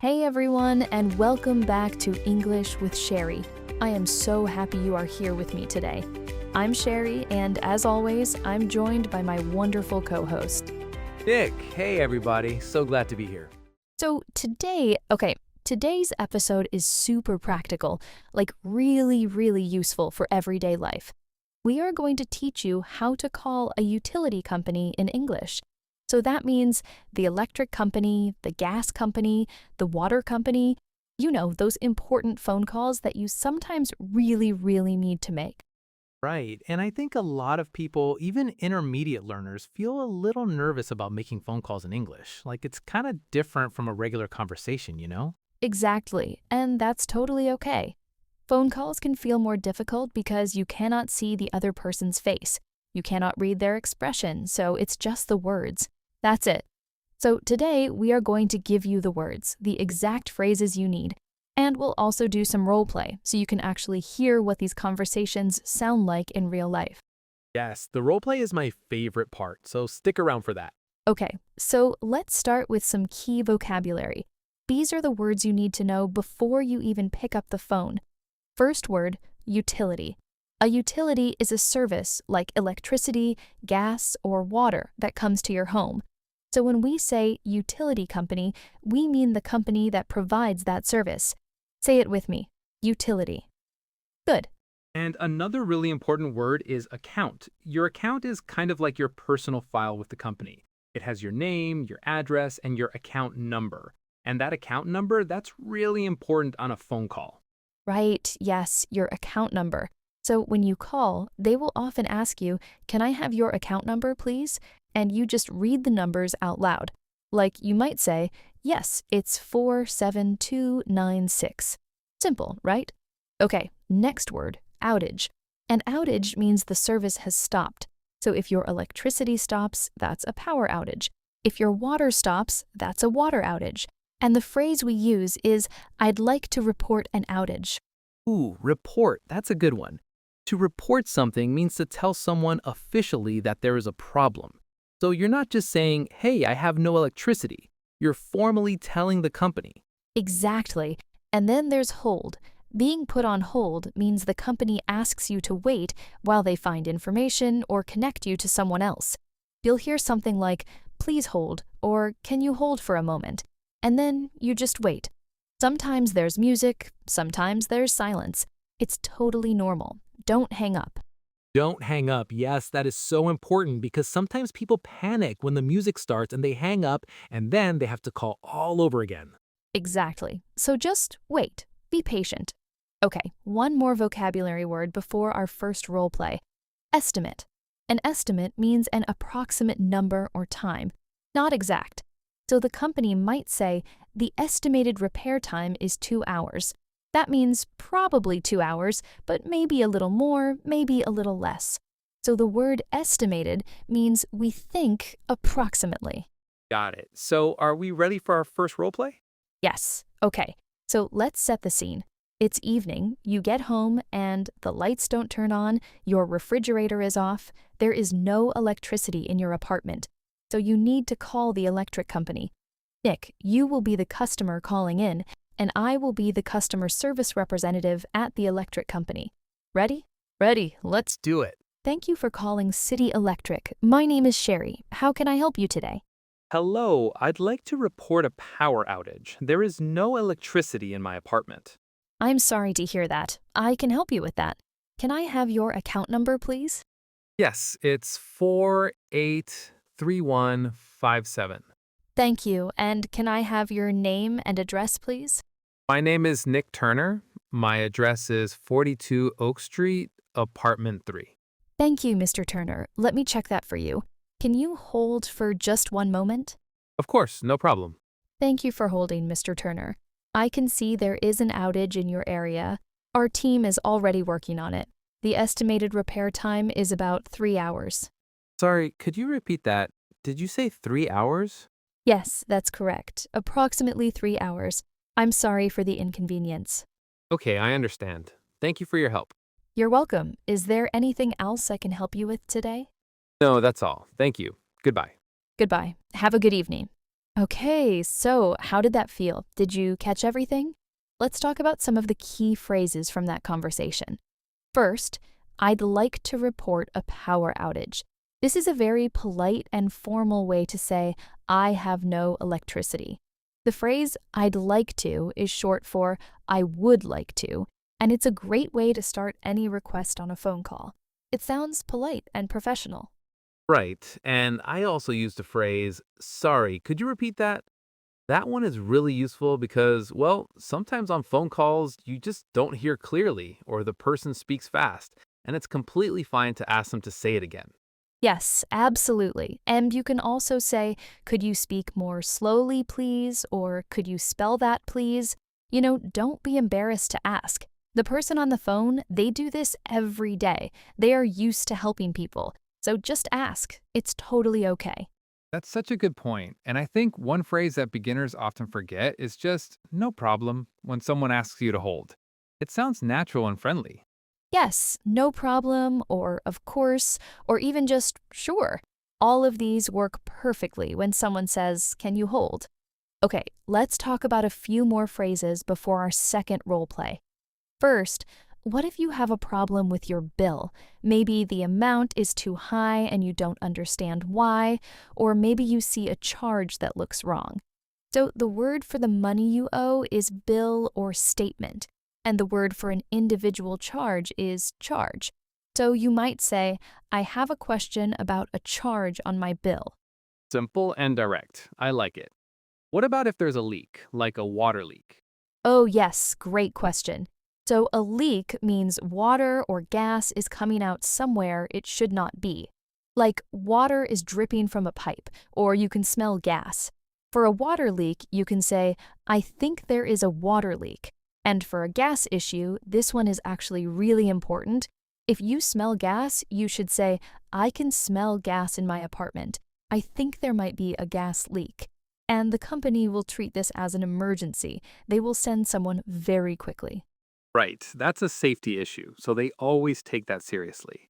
Hey everyone, and welcome back to English with Cheri. I am so happy you are here with me today. I'm Cheri, and as always, I'm joined by my wonderful co-host. Nick, hey everybody, so glad to be here. So today's episode is super practical, like really useful for everyday life. We are going to teach you how to call a utility company in English. So that means the electric company, the gas company, the water company, those important phone calls that you sometimes really need to make. Right, and I think a lot of people, even intermediate learners, feel a little nervous about making phone calls in English. Like it's kind of different from a regular conversation? Exactly, and that's totally okay. Phone calls can feel more difficult because you cannot see the other person's face. You cannot read their expression, so it's just the words. That's it. So today we are going to give you the words, the exact phrases you need, and we'll also do some role play so you can actually hear what these conversations sound like in real life. Yes, the role play is my favorite part, so stick around for that. Okay, so let's start with some key vocabulary. These are the words you need to know before you even pick up the phone. First word, utility. A utility is a service like electricity, gas, or water that comes to your home. So when we say utility company, we mean the company that provides that service. Say it with me, utility. Good. And another really important word is account. Your account is kind of like your personal file with the company. It has your name, your address, and your account number. And that account number, that's really important on a phone call. Right, yes, your account number. So when you call, they will often ask you, "Can I have your account number, please?" And you just read the numbers out loud. Like you might say, "Yes, it's 47296." Simple, right? Okay, next word, outage. An outage means the service has stopped. So if your electricity stops, that's a power outage. If your water stops, that's a water outage. And the phrase we use is, "I'd like to report an outage." Ooh, report, that's a good one. To report something means to tell someone officially that there is a problem. So you're not just saying, hey, I have no electricity. You're formally telling the company. Exactly. And then there's hold. Being put on hold means the company asks you to wait while they find information or connect you to someone else. You'll hear something like, "Please hold," or "Can you hold for a moment?" And then you just wait. Sometimes there's music, sometimes there's silence. It's totally normal. Don't hang up. Don't hang up. Yes, that is so important because sometimes people panic when the music starts and they hang up and then they have to call all over again. Exactly. So just wait. Be patient. Okay, one more vocabulary word before our first role play. Estimate. An estimate means an approximate number or time, not exact. So the company might say, "The estimated repair time is 2 hours." That means probably 2 hours, but maybe a little more, maybe a little less. So the word estimated means we think approximately. Got it. So are we ready for our first role play? Yes. Okay. So let's set the scene. It's evening, you get home, and the lights don't turn on, your refrigerator is off, there is no electricity in your apartment. So you need to call the electric company. Nick, you will be the customer calling in, and I will be the customer service representative at the electric company. Ready? Ready. Let's do it. Thank you for calling City Electric. My name is Cheri. How can I help you today? Hello, I'd like to report a power outage. There is no electricity in my apartment. I'm sorry to hear that. I can help you with that. Can I have your account number, please? Yes, it's 483157. Thank you. And can I have your name and address, please? My name is Nick Turner. My address is 42 Oak Street, apartment 3. Thank you, Mr. Turner. Let me check that for you. Can you hold for just one moment? Of course, no problem. Thank you for holding, Mr. Turner. I can see there is an outage in your area. Our team is already working on it. The estimated repair time is about 3 hours. Sorry, could you repeat that? Did you say 3 hours? Yes, that's correct. Approximately 3 hours. I'm sorry for the inconvenience. Okay, I understand. Thank you for your help. You're welcome. Is there anything else I can help you with today? No, that's all. Thank you. Goodbye. Goodbye. Have a good evening. Okay, so how did that feel? Did you catch everything? Let's talk about some of the key phrases from that conversation. First, I'd like to report a power outage. This is a very polite and formal way to say, I have no electricity. The phrase I'd like to is short for I would like to, and it's a great way to start any request on a phone call. It sounds polite and professional. Right. And I also used the phrase, sorry, could you repeat that? That one is really useful because, well, sometimes on phone calls, you just don't hear clearly or the person speaks fast, and it's completely fine to ask them to say it again. Yes, absolutely. And you can also say, could you speak more slowly, please? Or could you spell that, please? Don't be embarrassed to ask. The person on the phone, they do this every day. They are used to helping people. So just ask. It's totally okay. That's such a good point. And I think one phrase that beginners often forget is just no problem when someone asks you to hold. It sounds natural and friendly. Yes, no problem, or of course, or even just sure. All of these work perfectly when someone says, can you hold? Okay, let's talk about a few more phrases before our second role play. First, what if you have a problem with your bill? Maybe the amount is too high and you don't understand why, or maybe you see a charge that looks wrong. So the word for the money you owe is bill or statement, and the word for an individual charge is charge. So you might say, I have a question about a charge on my bill. Simple and direct. I like it. What about if there's a leak, like a water leak? Oh, yes, great question. So a leak means water or gas is coming out somewhere it should not be. Like water is dripping from a pipe, or you can smell gas. For a water leak, you can say, I think there is a water leak. And for a gas issue, this one is actually really important. If you smell gas, you should say, I can smell gas in my apartment. I think there might be a gas leak. And the company will treat this as an emergency. They will send someone very quickly. Right, that's a safety issue, so they always take that seriously.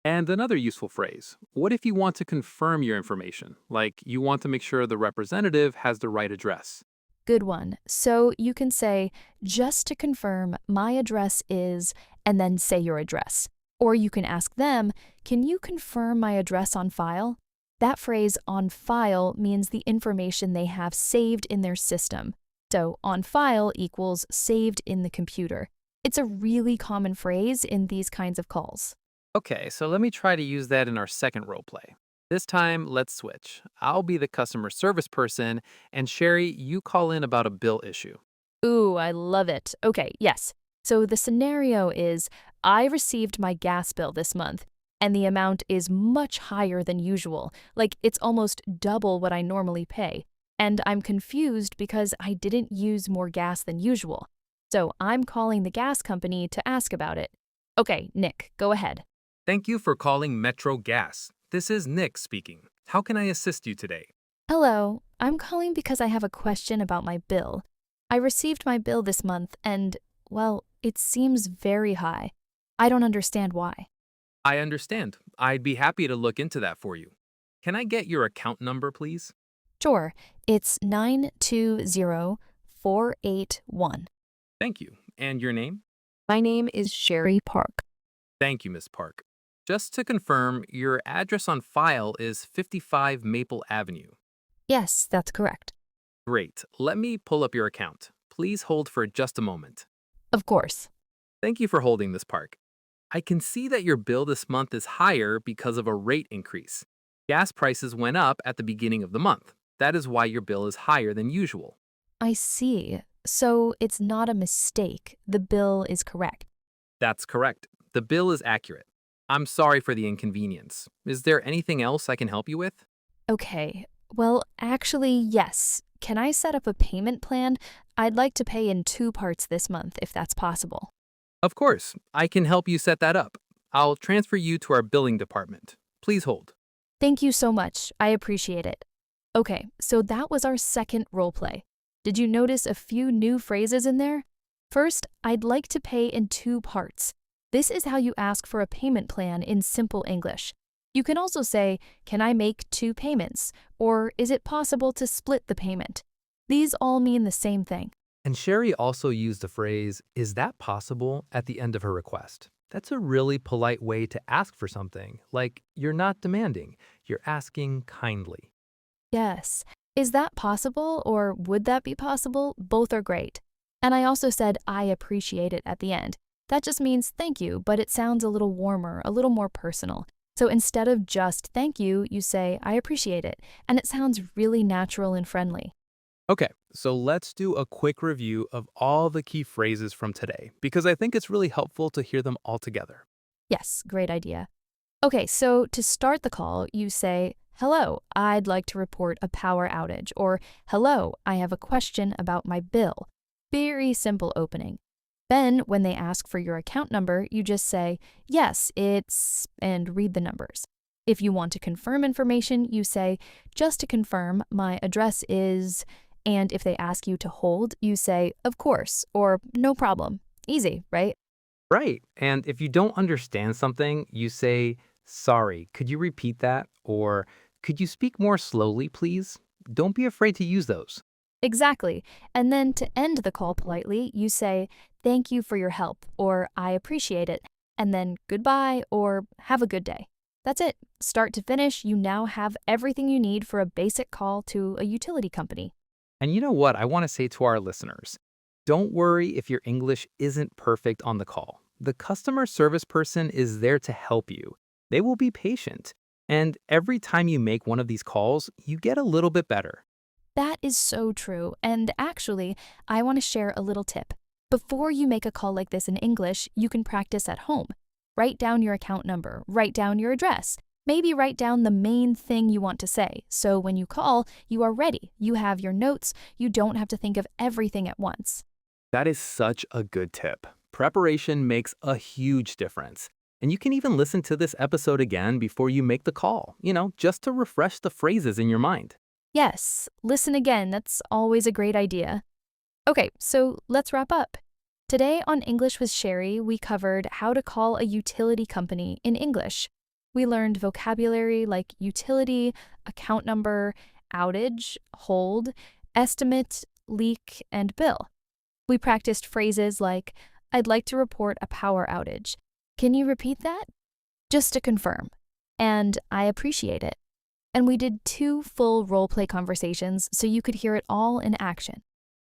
And another useful phrase, what if you want to confirm your information? Like you want to make sure the representative has the right address. Good one. So you can say, just to confirm, my address is, and then say your address. Or you can ask them, can you confirm my address on file? That phrase on file means the information they have saved in their system. So on file equals saved in the computer. It's a really common phrase in these kinds of calls. Okay, so let me try to use that in our second role play. This time, let's switch. I'll be the customer service person, and Sherry, you call in about a bill issue. Ooh, I love it. Okay, yes. So the scenario is I received my gas bill this month, and the amount is much higher than usual. Like it's almost double what I normally pay. And I'm confused because I didn't use more gas than usual. So I'm calling the gas company to ask about it. Okay, Nick, go ahead. Thank you for calling Metro Gas. This is Nick speaking. How can I assist you today? Hello, I'm calling because I have a question about my bill. I received my bill this month and, well, it seems very high. I don't understand why. I understand. I'd be happy to look into that for you. Can I get your account number, please? Sure, it's 920481. Thank you. And your name? My name is Sherry Park. Thank you, Miss Park. Just to confirm, your address on file is 55 Maple Avenue. Yes, that's correct. Great. Let me pull up your account. Please hold for just a moment. Of course. Thank you for holding, Miss Park. I can see that your bill this month is higher because of a rate increase. Gas prices went up at the beginning of the month. That is why your bill is higher than usual. I see. So it's not a mistake. The bill is correct. That's correct. The bill is accurate. I'm sorry for the inconvenience. Is there anything else I can help you with? Okay. Well, actually, yes. Can I set up a payment plan? I'd like to pay in 2 parts this month, if that's possible. Of course, I can help you set that up. I'll transfer you to our billing department. Please hold. Thank you so much. I appreciate it. Okay, so that was our second role play. Did you notice a few new phrases in there? First, I'd like to pay in 2 parts. This is how you ask for a payment plan in simple English. You can also say, "Can I make 2 payments?" or "Is it possible to split the payment?" These all mean the same thing. And Cheri also used the phrase, "Is that possible?" at the end of her request. That's a really polite way to ask for something, like you're not demanding, you're asking kindly. Yes. Is that possible or would that be possible? Both are great. And I also said "I appreciate it" at the end. That just means thank you, but it sounds a little warmer, a little more personal. So instead of just thank you, you say "I appreciate it," and it sounds really natural and friendly. Okay, so let's do a quick review of all the key phrases from today, because I think it's really helpful to hear them all together. Yes, great idea. Okay, so to start the call, you say, "Hello, I'd like to report a power outage," or "Hello, I have a question about my bill." Very simple opening. Then, when they ask for your account number, you just say, "Yes, it's," and read the numbers. If you want to confirm information, you say, "Just to confirm, my address is," and if they ask you to hold, you say, "Of course," or "No problem." Easy, right? Right, and if you don't understand something, you say, "Sorry, could you repeat that?" Or, "Could you speak more slowly, please?" Don't be afraid to use those. Exactly. And then to end the call politely, you say, "Thank you for your help," or "I appreciate it," and then "Goodbye," or "Have a good day." That's it. Start to finish, you now have everything you need for a basic call to a utility company. And you know what I want to say to our listeners? Don't worry if your English isn't perfect on the call. The customer service person is there to help you. They will be patient. And every time you make one of these calls, you get a little bit better. That is so true. And actually, I want to share a little tip. Before you make a call like this in English, you can practice at home. Write down your account number, write down your address. Maybe write down the main thing you want to say. So when you call, you are ready. You have your notes. You don't have to think of everything at once. That is such a good tip. Preparation makes a huge difference. And you can even listen to this episode again before you make the call, just to refresh the phrases in your mind. Yes, listen again. That's always a great idea. Okay, so let's wrap up. Today on English with Cheri, we covered how to call a utility company in English. We learned vocabulary like utility, account number, outage, hold, estimate, leak, and bill. We practiced phrases like, "I'd like to report a power outage. Can you repeat that?" Just to confirm. And "I appreciate it." And we did 2 full role-play conversations so you could hear it all in action.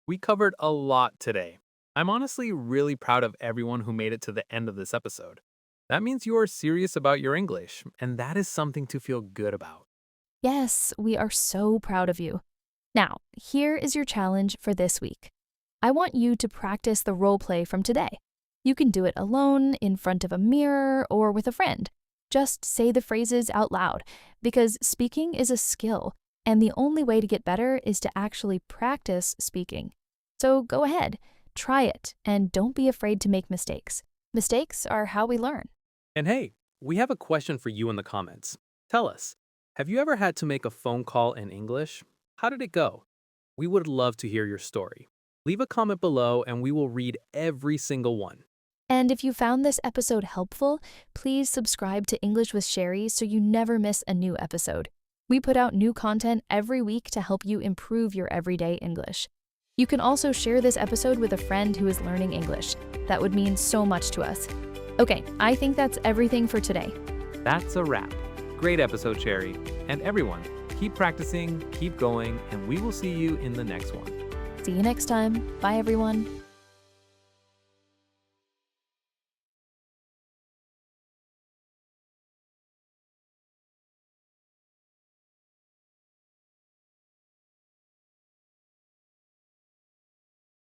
We covered a lot today. I'm honestly really proud of everyone who made it to the end of this episode. That means you are serious about your English, and that is something to feel good about. Yes, we are so proud of you. Now, here is your challenge for this week. I want you to practice the role play from today. You can do it alone, in front of a mirror, or with a friend. Just say the phrases out loud, because speaking is a skill, and the only way to get better is to actually practice speaking. So go ahead, try it, and don't be afraid to make mistakes. Mistakes are how we learn. And hey, we have a question for you in the comments. Tell us, have you ever had to make a phone call in English? How did it go? We would love to hear your story. Leave a comment below and we will read every single one. And if you found this episode helpful, please subscribe to English with Cheri so you never miss a new episode. We put out new content every week to help you improve your everyday English. You can also share this episode with a friend who is learning English. That would mean so much to us. Okay, I think that's everything for today. That's a wrap. Great episode, Cheri. And everyone, keep practicing, keep going, and we will see you in the next one. See you next time. Bye, everyone.